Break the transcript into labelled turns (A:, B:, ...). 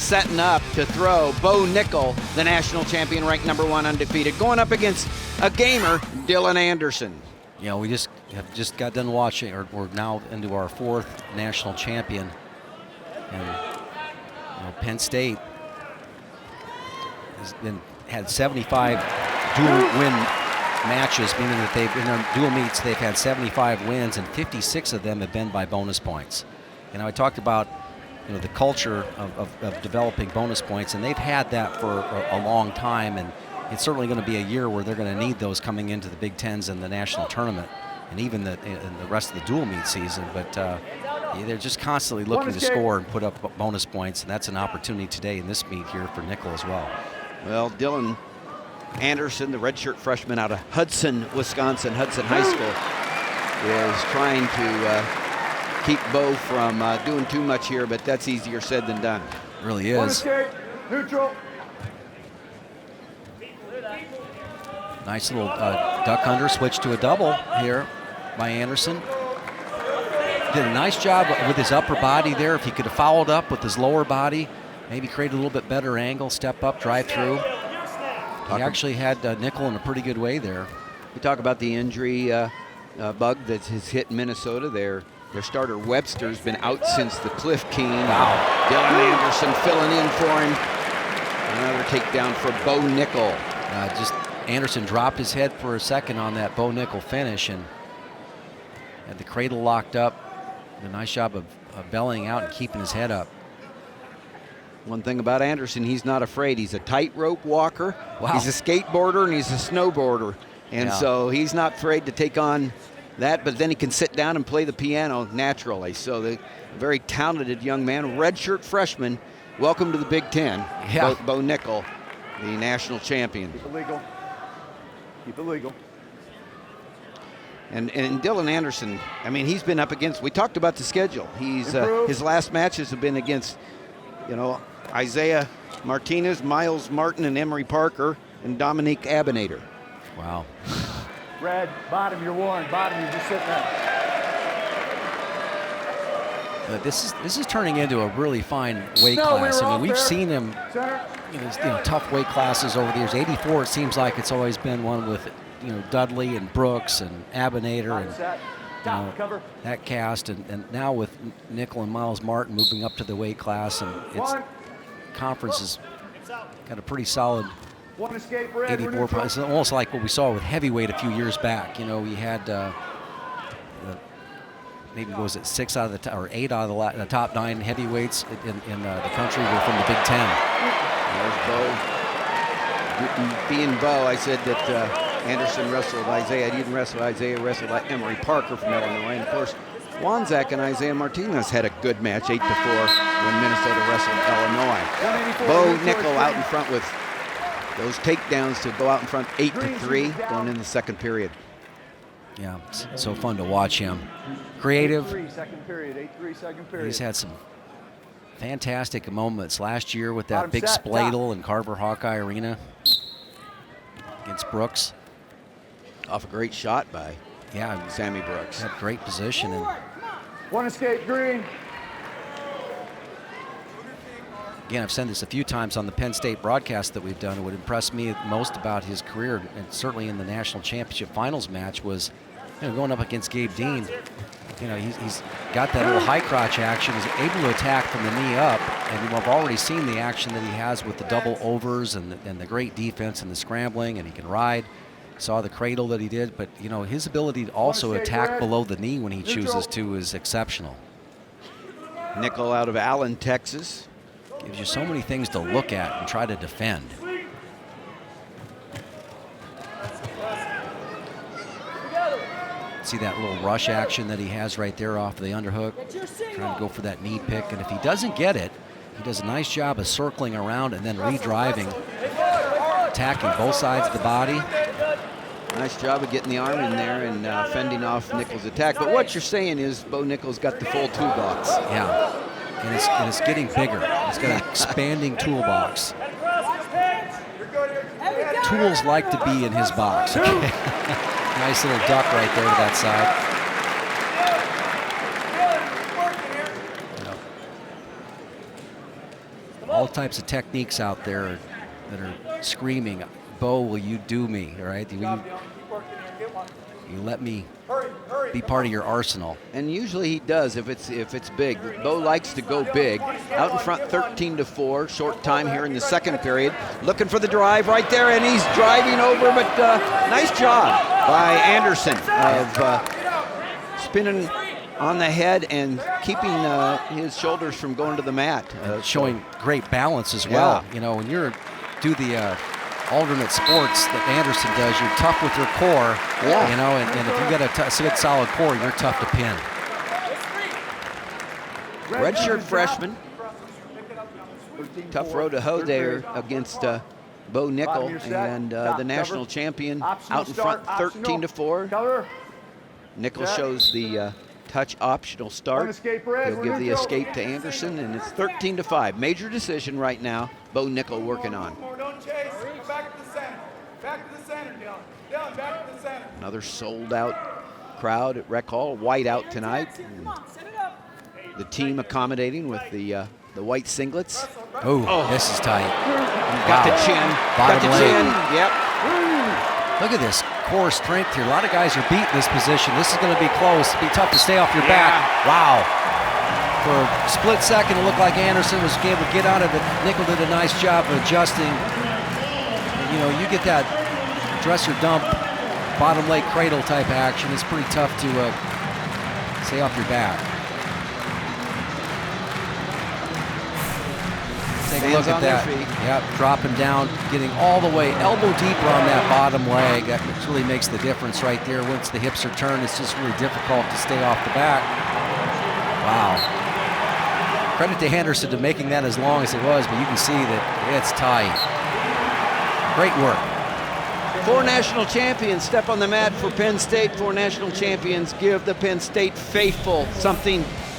A: setting up to throw. Bo Nickal, the national champion, ranked #1 undefeated, going up against a gamer, Dylan Anderson.
B: You know, we just got done watching, or we're now into our 4th national champion. And you know, Penn State has had 75 dual win matches, meaning that they've in their dual meets they've had 75 wins, and 56 of them have been by bonus points. You know, I talked about the culture of developing bonus points, and they've had that for a long time, and it's certainly going to be a year where they're going to need those coming into the Big Tens and the national tournament, and even in the rest of the dual meet season. But they're just constantly looking to score and put up bonus points, and that's an opportunity today in this meet here for Nickal as well.
A: Well, Dylan Anderson, the redshirt freshman out of Hudson, Wisconsin, Hudson High School, is trying to keep Bo from doing too much here, but that's easier said than done.
B: It really is.
C: Neutral.
B: Nice little duck under switch to a double here by Anderson. Did a nice job with his upper body there. If he could have followed up with his lower body, maybe create a little bit better angle, step up, drive through. He actually had Nickal in a pretty good way there.
A: We talk about the injury bug that has hit Minnesota. Their starter Webster's been out since the Cliff King.
B: Wow.
A: Dylan Anderson filling in for him. Another takedown for Bo Nickal.
B: Just Anderson dropped his head for a second on that Bo Nickal finish and had the cradle locked up. Did a nice job of bellying out and keeping his head up.
A: One thing about Anderson, he's not afraid. He's a tightrope walker.
B: Wow.
A: He's a skateboarder and he's a snowboarder. And so he's not afraid to take on that, but then he can sit down and play the piano naturally. So the very talented young man, redshirt freshman. Welcome to the Big Ten, Bo Nickal, the national champion.
C: Keep it legal. Keep it legal.
A: And Dylan Anderson, I mean, he's been up against, we talked about the schedule. He's his last matches have been against, Isaiah Martinez, Miles Martin, and Emery Parker, and Dominique Abinator.
B: Wow.
C: Red, bottom, you're warned. Bottom, you're just sitting there.
B: This is turning into a really fine weight class. I mean, we've seen him tough weight classes over the years. 84, it seems like it's always been one with Dudley and Brooks and Abinator and that cast, and now with Nickal and Miles Martin moving up to the weight class, and its conference has got a pretty solid 84 pounds. It's almost like what we saw with heavyweight a few years back. We had maybe was it 6 out of the or 8 out of the top 9 heavyweights in the country were from the Big Ten.
A: There's Bo. Being Bo, I said that Anderson wrestled Isaiah. He didn't wrestle Isaiah, wrestled like Emery Parker from Illinois. And of course, Wanzak and Isaiah Martinez had a good match, 8-4, when Minnesota wrestled Illinois. Bo Nickal out in front with those takedowns to go out in front 8-3 going in the second period.
B: Yeah, it's so fun to watch him. Creative.
C: 8-3, second period. 8-3, second period.
B: He's had some fantastic moments last year with that big spladle in Carver Hawkeye Arena against Brooks.
A: Off a great shot by Sammy Brooks.
B: Had great position. And
C: one escape, green.
B: again, I've said this a few times on the Penn State broadcast that we've done. What impressed me most about his career, and certainly in the national championship finals match, was going up against Gabe Dean. He's got that little high crotch action. He's able to attack from the knee up, and we've already seen the action that he has with the double overs and the great defense and the scrambling, and he can ride. Saw the cradle that he did, but his ability to also attack below the knee when he chooses to is exceptional.
A: Nickal out of Allen, Texas.
B: Gives you so many things to look at and try to defend. See that little rush action that he has right there off the underhook, trying to go for that knee pick, and if he doesn't get it, he does a nice job of circling around and then redriving, attacking both sides of the body.
A: Nice job of getting the arm in there and fending off Nickal's attack. But what you're saying is Bo Nickal's got the full toolbox.
B: Yeah, and it's getting bigger. He's got an expanding toolbox. Tools like to be in his box. Nice little duck right there to that side. all types of techniques out there that are screaming, Bo, will you do me, all right? You let me be part of your arsenal.
A: And usually he does if it's big. Bo likes to go big. Out in front 13-4, short time here in the second period. Looking for the drive right there, and he's driving over, but nice job by Anderson of spinning on the head and keeping his shoulders from going to the mat.
B: Showing great balance as well.
A: Yeah.
B: You know, when you're do the alternate sports that Anderson does, you're tough with your core.
A: Yeah.
B: You know, and if you got a good solid core, you're tough to pin.
A: Redshirt freshman. Tough road to hoe there against Bo Nickal, and the national champion out in front 13-4. Nickal shows the touch optional start. He'll give the escape to Anderson, and it's 13-5. Major decision right now. Bo Nickal working on.
D: Don't chase. Go back to the center. Back to the center, Dylan. Dylan, back to the center.
A: Another sold-out crowd at Rec Hall. White out tonight. The team accommodating with the white singlets.
B: Oh, this is tight.
A: Got the chin.
B: Bottom
A: Got the
B: leg.
A: chin. Yep.
B: Look at this core strength here. A lot of guys are beating this position. This is going to be close. It'll be tough to stay off your back. Wow. For a split second, it looked like Anderson was able to get out of it. Nickal did a nice job of adjusting. You know, you get that dresser dump, bottom leg cradle type action. It's pretty tough to stay off your back. Take a look at that. Yep, dropping down, getting all the way elbow deeper on that bottom leg. That really makes the difference right there. Once the hips are turned, it's just really difficult to stay off the back. Wow. Credit to Henderson to making that as long as it was, but you can see that it's tight. Great work.
A: 4 national champions step on the mat for Penn State. 4 national champions give the Penn State faithful something